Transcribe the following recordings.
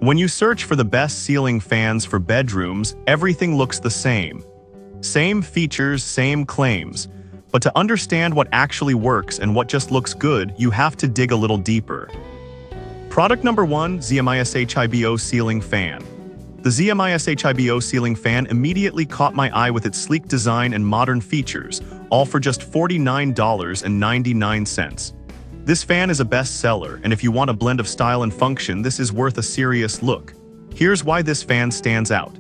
When you search for the best ceiling fans for bedrooms, everything looks the same. Same features, same claims. But to understand what actually works and what just looks good, you have to dig a little deeper. Product number 1, Xiaomi HIBO Ceiling Fan. The Xiaomi HIBO Ceiling Fan immediately caught my eye with its sleek design and modern features, all for just $49.99. This fan is a bestseller, and if you want a blend of style and function, this is worth a serious look. Here's why this fan stands out.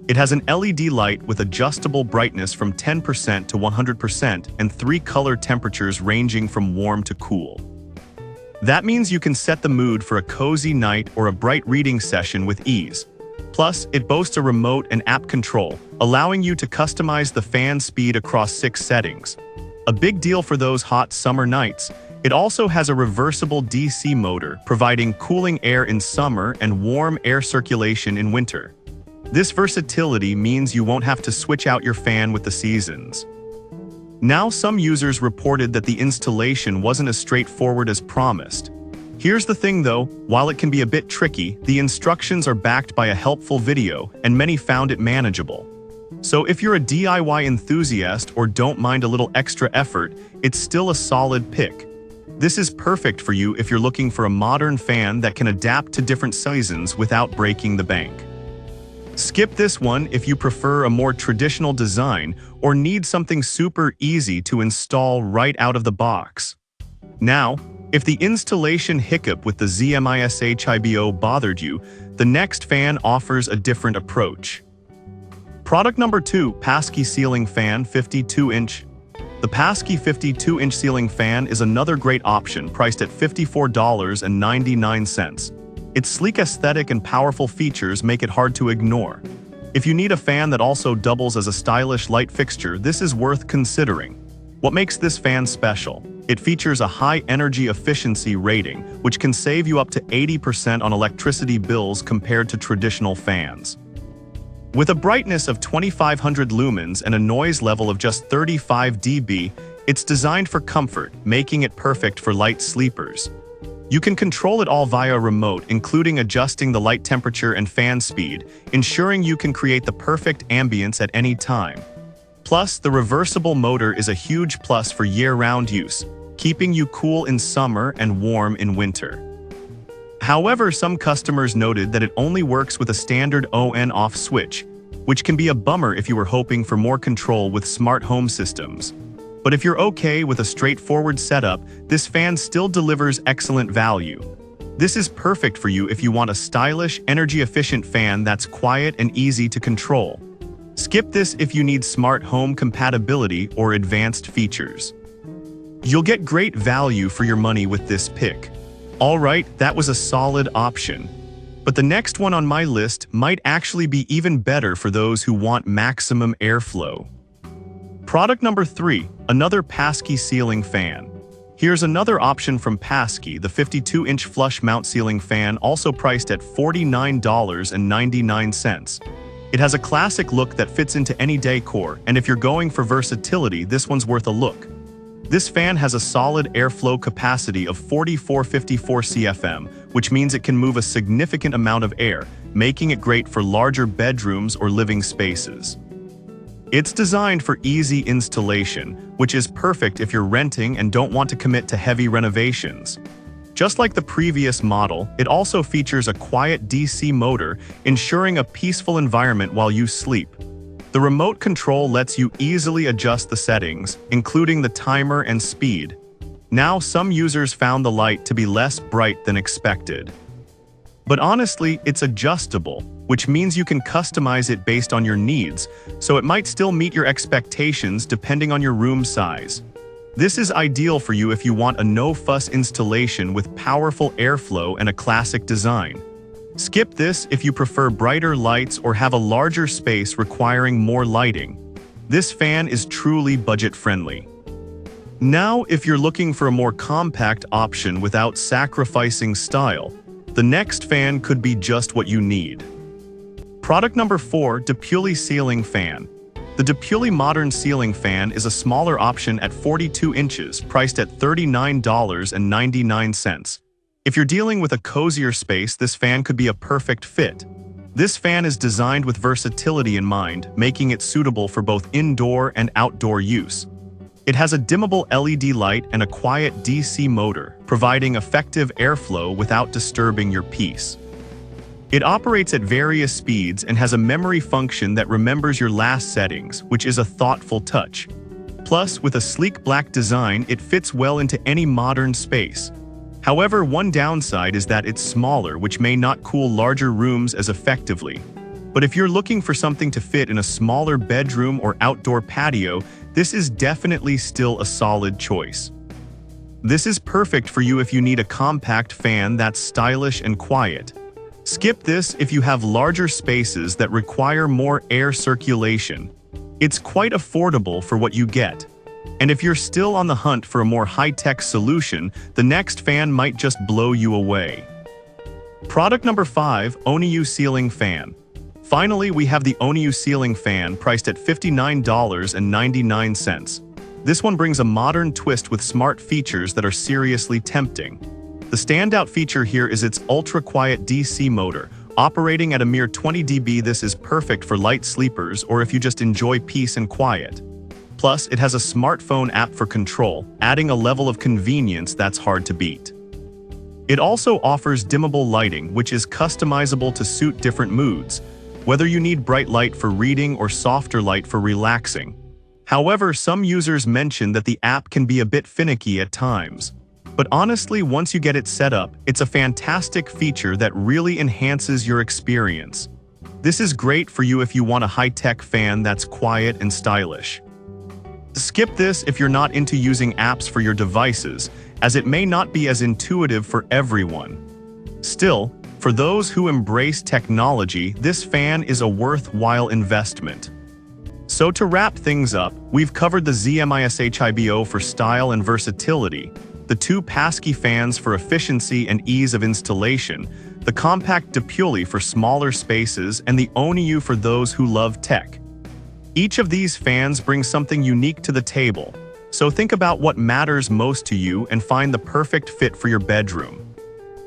It has an LED light with adjustable brightness from 10% to 100% and 3 color temperatures ranging from warm to cool. That means you can set the mood for a cozy night or a bright reading session with ease. Plus, it boasts a remote and app control, allowing you to customize the fan speed across 6 settings. A big deal for those hot summer nights. It also has a reversible DC motor, providing cooling air in summer and warm air circulation in winter. This versatility means you won't have to switch out your fan with the seasons. Now, some users reported that the installation wasn't as straightforward as promised. Here's the thing though, while it can be a bit tricky, the instructions are backed by a helpful video, and many found it manageable. So if you're a DIY enthusiast or don't mind a little extra effort, it's still a solid pick. This is perfect for you if you're looking for a modern fan that can adapt to different seasons without breaking the bank. Skip this one if you prefer a more traditional design or need something super easy to install right out of the box. Now, if the installation hiccup with the Xiaomi HIBO bothered you, the next fan offers a different approach. Product number 2, Paski Ceiling Fan 52-inch. The Paski 52-inch ceiling fan is another great option, priced at $54.99. Its sleek aesthetic and powerful features make it hard to ignore. If you need a fan that also doubles as a stylish light fixture, this is worth considering. What makes this fan special? It features a high energy efficiency rating, which can save you up to 80% on electricity bills compared to traditional fans. With a brightness of 2500 lumens and a noise level of just 35 dB, it's designed for comfort, making it perfect for light sleepers. You can control it all via remote, including adjusting the light temperature and fan speed, ensuring you can create the perfect ambience at any time. Plus, the reversible motor is a huge plus for year-round use, keeping you cool in summer and warm in winter. However, some customers noted that it only works with a standard on-off switch, which can be a bummer if you were hoping for more control with smart home systems. But if you're okay with a straightforward setup, this fan still delivers excellent value. This is perfect for you if you want a stylish, energy-efficient fan that's quiet and easy to control. Skip this if you need smart home compatibility or advanced features. You'll get great value for your money with this pick. Alright, that was a solid option. But the next one on my list might actually be even better for those who want maximum airflow. Product number 3, another Paski ceiling fan. Here's another option from Paski, the 52-inch flush mount ceiling fan, also priced at $49.99. It has a classic look that fits into any decor, and if you're going for versatility, this one's worth a look. This fan has a solid airflow capacity of 4454 CFM, which means it can move a significant amount of air, making it great for larger bedrooms or living spaces. It's designed for easy installation, which is perfect if you're renting and don't want to commit to heavy renovations. Just like the previous model, it also features a quiet DC motor, ensuring a peaceful environment while you sleep. The remote control lets you easily adjust the settings, including the timer and speed. Now, some users found the light to be less bright than expected. But honestly, it's adjustable, which means you can customize it based on your needs, so it might still meet your expectations depending on your room size. This is ideal for you if you want a no-fuss installation with powerful airflow and a classic design. Skip this if you prefer brighter lights or have a larger space requiring more lighting. This fan is truly budget-friendly. Now, if you're looking for a more compact option without sacrificing style, the next fan could be just what you need. Product number 4, Depuli Ceiling Fan. The Depuli Modern Ceiling Fan is a smaller option at 42 inches, priced at $39.99. If you're dealing with a cozier space, this fan could be a perfect fit. This fan is designed with versatility in mind, making it suitable for both indoor and outdoor use. It has a dimmable LED light and a quiet DC motor, providing effective airflow without disturbing your peace. It operates at various speeds and has a memory function that remembers your last settings, which is a thoughtful touch. Plus, with a sleek black design, it fits well into any modern space. However, one downside is that it's smaller, which may not cool larger rooms as effectively. But if you're looking for something to fit in a smaller bedroom or outdoor patio, this is definitely still a solid choice. This is perfect for you if you need a compact fan that's stylish and quiet. Skip this if you have larger spaces that require more air circulation. It's quite affordable for what you get. And if you're still on the hunt for a more high-tech solution, the next fan might just blow you away. Product number 5, Oniu Ceiling Fan. Finally, we have the Oniu Ceiling Fan priced at $59.99. This one brings a modern twist with smart features that are seriously tempting. The standout feature here is its ultra-quiet DC motor. Operating at a mere 20 dB, this is perfect for light sleepers or if you just enjoy peace and quiet. Plus, it has a smartphone app for control, adding a level of convenience that's hard to beat. It also offers dimmable lighting, which is customizable to suit different moods, whether you need bright light for reading or softer light for relaxing. However, some users mention that the app can be a bit finicky at times. But honestly, once you get it set up, it's a fantastic feature that really enhances your experience. This is great for you if you want a high-tech fan that's quiet and stylish. Skip this if you're not into using apps for your devices, as it may not be as intuitive for everyone. Still, for those who embrace technology, this fan is a worthwhile investment. So to wrap things up, we've covered the ZMIS-HIBO for style and versatility, the two Paskey fans for efficiency and ease of installation, the compact Depuli for smaller spaces, and the Oniu for those who love tech. Each of these fans brings something unique to the table, so think about what matters most to you and find the perfect fit for your bedroom.